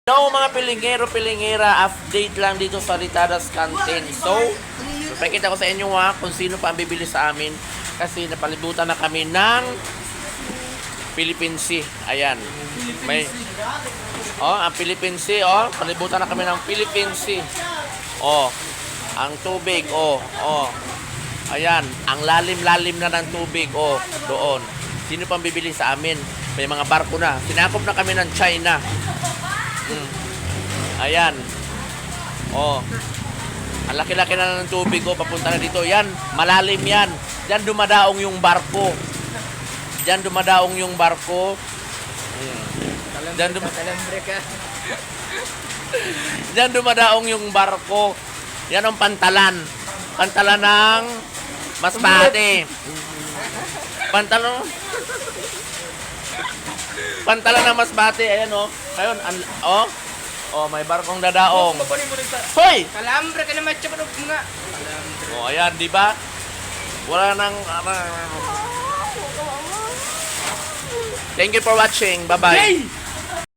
Hello mga pilingero-pilingera, update lang dito sa Ritadas Canteen. So, pakita ko sa inyo kung sino pa ang bibili sa amin kasi napalibutan na kami ng Philippine Sea. Ayan. May ang Philippine Sea, palibutan na kami ng Philippine Sea. Ang tubig, Ayan, ang lalim-lalim na ng tubig, doon. Sino pang bibili sa amin? May mga barko na. Sinakop na kami ng China. Ayan. Ang laki-laki na ng tubig, papunta na dito. Yan, malalim yan. Diyan dumadaong yung barko. Diyan dumadaong yung barko. Diyan dumadaong yung barko. Yan ang pantalan. Pantalan ng Masbate. Pantalan ng Masbate. Ayan, Ngayon, may barkong dadaong. Hoy! Kalambre ka naman siya nga. Ayan, di ba? Wala nang... Thank you for watching. Bye-bye.